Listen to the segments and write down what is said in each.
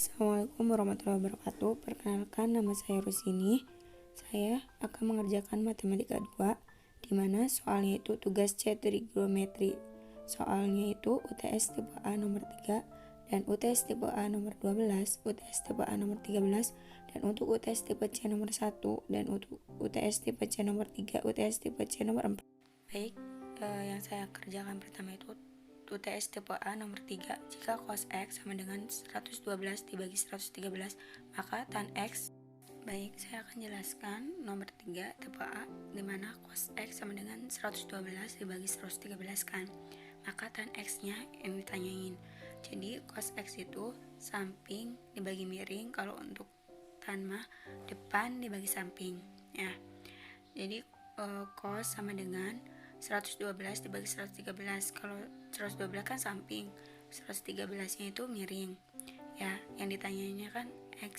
Assalamualaikum warahmatullahi wabarakatuh. Perkenalkan, nama saya Rusini. Saya akan mengerjakan matematika 2, di mana soalnya itu tugas C trigonometri. Soalnya itu UTS tipe A nomor 3 dan UTS tipe A nomor 12, UTS tipe A nomor 13, dan untuk UTS tipe C nomor 1, dan untuk UTS tipe C nomor 3, UTS tipe C nomor 4. Baik, yang saya kerjakan pertama itu UTS tipe A nomor 3. Jika cos X sama dengan 112 dibagi 113, maka tan X. Baik, saya akan jelaskan nomor 3 tipe A, dimana cos X sama dengan 112 dibagi 113 kan. Maka tan X nya yang ditanyain. Jadi cos X itu samping dibagi miring, kalau untuk tan mah depan dibagi samping ya. Jadi cos sama dengan 112 dibagi 113. Kalau 112 kan samping, 113 nya itu miring ya. Yang ditanyanya kan X,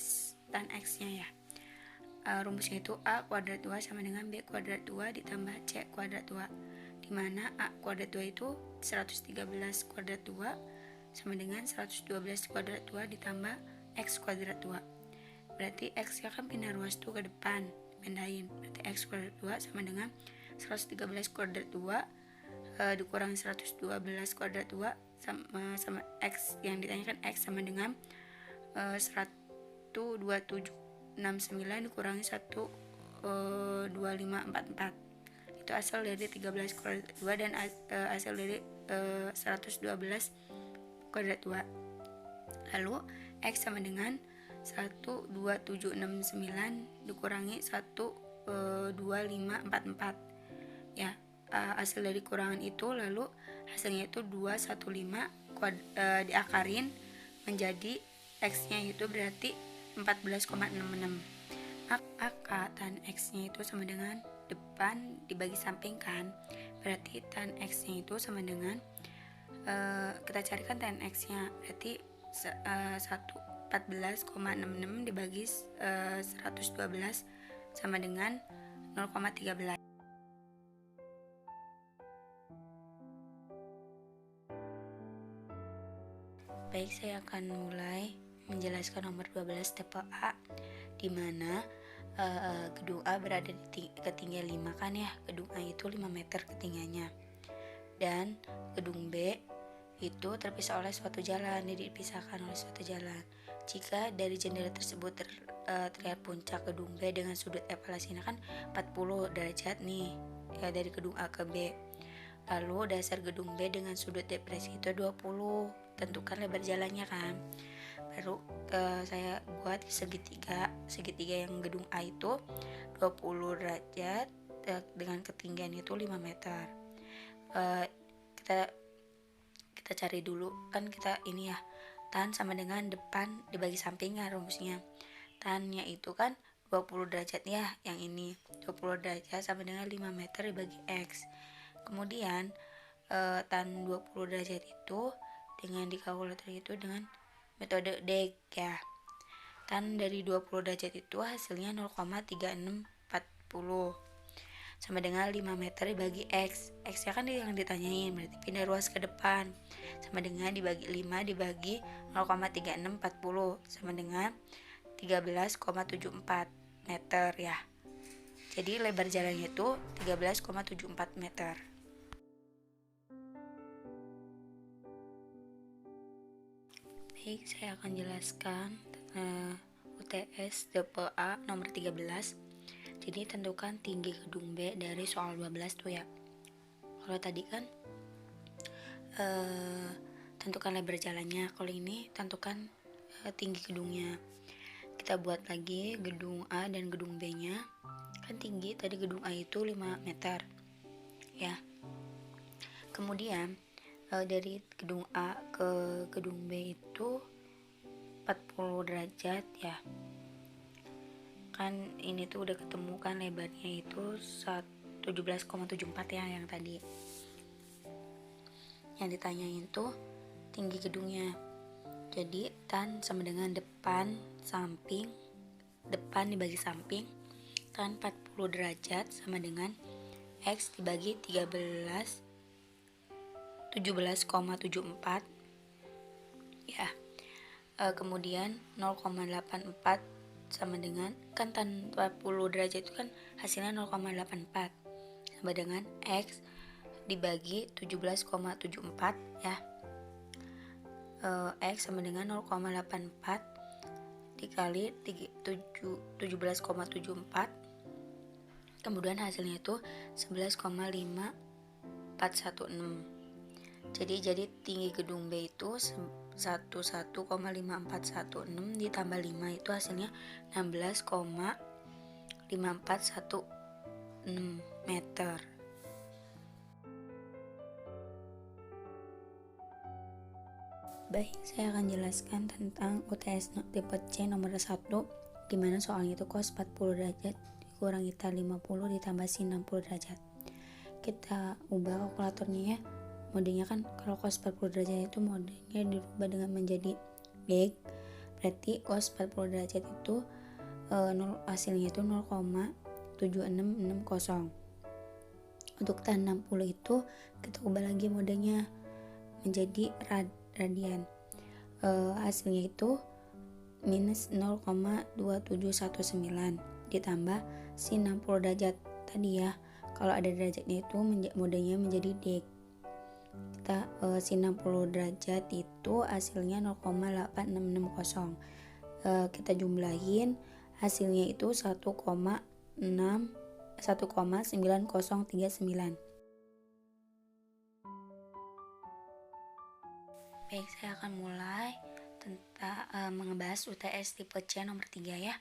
tan X nya ya. Rumusnya itu A kuadrat 2 sama dengan B kuadrat 2 ditambah C kuadrat 2, dimana A kuadrat 2 itu 113 kuadrat 2 sama dengan 112 kuadrat 2 ditambah X kuadrat 2. Berarti X nya kan pindah ruas tuh ke depan, pindahin. Berarti X kuadrat 2 sama dengan 113 kuadrat 2 dikurangi 112 kuadrat 2 sama X yang ditanyakan X sama dengan 12769 dikurangi 12544. Itu asal dari 13 kuadrat 2 dan asal dari 112 kuadrat 2. Lalu X sama dengan 12769 dikurangi 12544 ya. Hasil dari kurangan itu, lalu hasilnya itu 215 diakarin menjadi X nya itu berarti 14,66. Maka tan X nya itu sama dengan depan dibagi samping kan. Berarti tan X nya itu sama dengan kita carikan tan X nya, berarti 14,66 dibagi 112 sama dengan 0,13. Baik, saya akan mulai menjelaskan nomor 12 tipe A, di mana gedung A berada di ketinggian 5 kan ya. Gedung A itu 5 meter ketinggiannya. Dan gedung B itu terpisah oleh suatu jalan, jadi dipisahkan oleh suatu jalan. Jika dari jendela tersebut terlihat puncak gedung B dengan sudut evaluasinya kan 40 derajat nih ya, dari gedung A ke B. Lalu dasar gedung B dengan sudut depresi itu 20. Tentukan lebar jalannya kan. Baru saya buat segitiga yang gedung A itu 20 derajat dengan ketinggian itu 5 meter. Kita cari dulu kan, kita ini ya, tan sama dengan depan dibagi samping ya rumusnya. Tannya itu kan 20 derajat ya, yang ini 20 derajat sama dengan 5 meter dibagi X. Kemudian tan 20 derajat itu dengan di kalkulator itu dengan metode DEG ya. Tan dari 20 derajat itu hasilnya 0,3640 sama dengan 5 meter dibagi X. X nya kan yang ditanyain, berarti pindah ruas ke depan, sama dengan dibagi 5 dibagi 0,3640 sama dengan 13,74 meter ya. Jadi lebar jalannya itu 13,74 meter. Baik, saya akan jelaskan UTS tipe A nomor 13. Jadi tentukan tinggi gedung B dari soal 12 tuh ya. Kalau tadi kan tentukan lebar jalannya, kalau ini tentukan tinggi gedungnya. Kita buat lagi gedung A dan gedung B nya. Kan tinggi tadi gedung A itu 5 meter ya. Kemudian dari gedung A ke gedung B itu 40 derajat ya. Kan ini tuh udah ketemu kan lebarnya itu 17,74 ya yang tadi. Yang ditanyain tuh tinggi gedungnya. Jadi tan sama dengan depan dibagi samping, tan 40 derajat sama dengan X dibagi 17,74 ya. Kemudian 0,84 sama dengan, kan tan 40 derajat itu kan hasilnya 0,84 sama dengan X dibagi 17,74 ya. X sama dengan 0,84 dikali 17,74, kemudian hasilnya itu 11,5416. Jadi tinggi gedung B itu 11,5416 ditambah 5 itu hasilnya 16,5416 meter. Baik, saya akan jelaskan tentang UTS tipe C nomor 1, dimana soalnya itu cos 40 derajat dikurangi tan 50 ditambah sin 60 derajat. Kita ubah kalkulatornya ya. Modenya kan kalau cos 40 derajat itu modenya dirubah dengan menjadi deg. Berarti cos 40 derajat itu hasilnya itu 0,7660. Untuk tan 60 itu kita ubah lagi modenya menjadi radian. Hasilnya itu minus 0,2719 ditambah sin 60 derajat tadi ya. Kalau ada derajatnya itu modenya menjadi deg. Kita sin 60 derajat itu hasilnya 0,8660. Kita jumlahin hasilnya itu 1,9039. Baik, saya akan mulai tentang mengebahas UTS tipe C nomor 3 ya.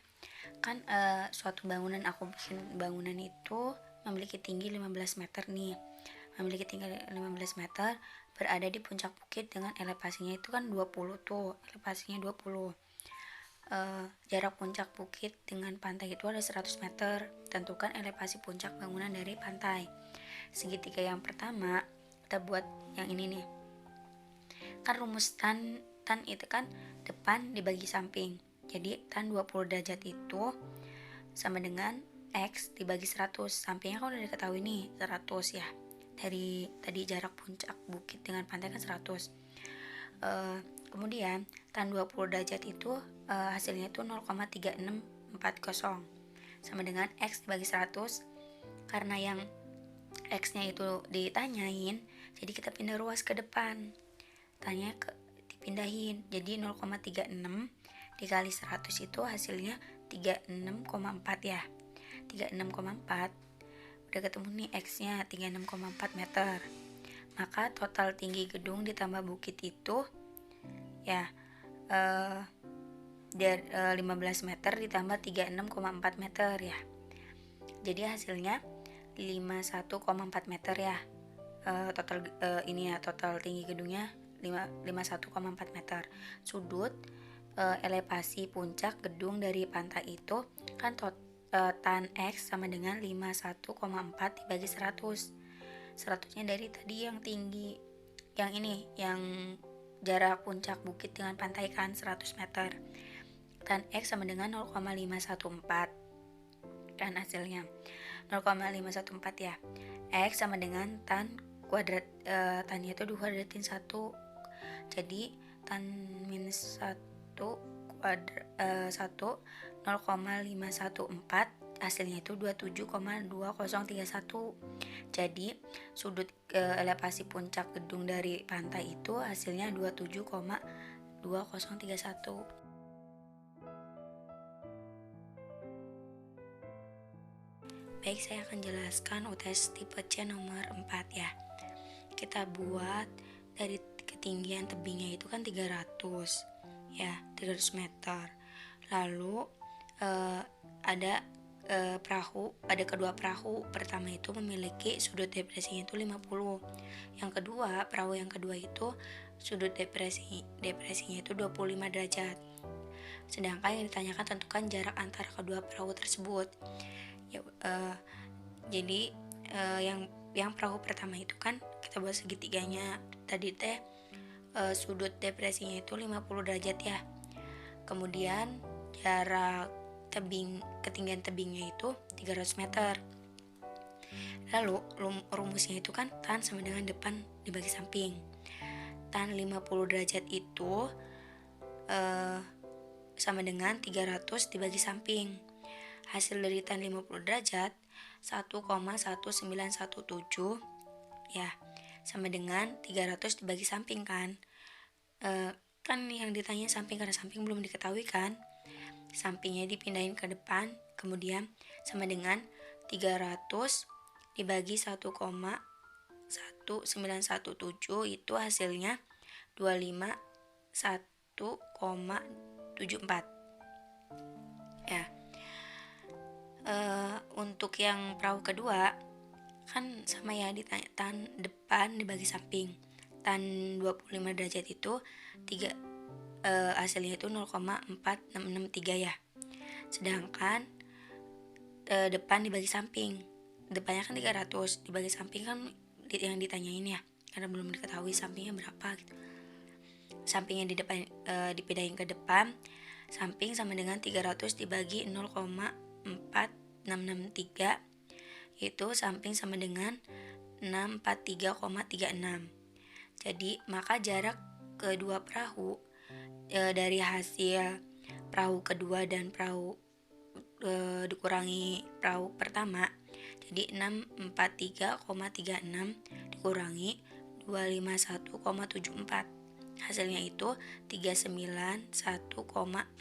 Kan suatu bangunan, aku bikin bangunan itu memiliki tinggi 15 meter nih. Memiliki tinggi 15 meter, berada di puncak bukit dengan elevasinya itu kan 20 tuh, elevasinya 20. Jarak puncak bukit dengan pantai itu ada 100 meter. Tentukan elevasi puncak bangunan dari pantai. Segitiga yang pertama, kita buat yang ini nih. Kan rumus tan itu kan depan dibagi samping. Jadi tan 20 derajat itu sama dengan X dibagi 100. Sampingnya kan udah diketahui nih 100 ya. Dari tadi jarak puncak bukit dengan pantai kan 100. Kemudian tan 20 derajat itu hasilnya itu 0,3640 sama dengan X dibagi 100. Karena yang X nya itu ditanyain, jadi kita pindah ruas ke depan. Tanya dipindahin, jadi 0,36 dikali 100 itu hasilnya 36,4 ya. 36,4 udah ketemu nih X nya 36,4 meter. Maka total tinggi gedung ditambah bukit itu ya 15 meter ditambah 36,4 meter ya. Jadi hasilnya 51,4 meter ya. Total ini ya, total tinggi gedungnya 51,4 meter. Sudut elevasi puncak gedung dari pantai itu kan tan X sama dengan 51,4 dibagi 100. 100-nya dari tadi yang tinggi. Yang ini, yang jarak puncak bukit dengan pantai kan 100 meter. Tan X sama dengan 0,514. Kan hasilnya 0,514 ya. X sama dengan tan kuadrat, tannya itu dikuadratin 1. Jadi tan minus 1 kuadrat 1 0,514 hasilnya itu 27,2031. Jadi sudut elevasi puncak gedung dari pantai itu hasilnya 27,2031. Baik, saya akan jelaskan UTS tipe C nomor 4 ya. Kita buat dari ketinggian tebingnya itu kan 300 ya, 300 meter. Lalu ada perahu, ada kedua perahu. Pertama itu memiliki sudut depresinya itu 50. Yang kedua, perahu yang kedua itu sudut depresinya itu 25 derajat. Sedangkan yang ditanyakan tentukan jarak antara kedua perahu tersebut. Ya, jadi yang perahu pertama itu kan kita buat segitiganya tadi teh, sudut depresinya itu 50 derajat ya. Kemudian jarak ketinggian tebingnya itu 300 meter. Lalu rumusnya itu kan tan sama dengan depan dibagi samping. Tan 50 derajat itu sama dengan 300 dibagi samping. Hasil dari tan 50 derajat 1,1917 ya sama dengan 300 dibagi samping kan. Kan yang ditanya samping karena samping belum diketahui kan. Sampingnya dipindahin ke depan, kemudian sama dengan 300 dibagi 1,1917 itu hasilnya 251,74 ya. Untuk yang perahu kedua kan sama ya, ditanya tan depan dibagi samping. Tan 25 derajat itu hasilnya itu 0,4663 ya. Sedangkan depan dibagi samping, depannya kan 300 dibagi samping kan yang ditanyain ya, karena belum diketahui sampingnya berapa gitu. Sampingnya di depan dipindahin ke depan, samping sama dengan 300 dibagi 0,4663 itu samping sama dengan 643,36. Jadi maka jarak kedua perahu dari hasil perahu kedua dan perahu dikurangi perahu pertama, jadi 643,36 dikurangi 251,74, hasilnya itu 391,62.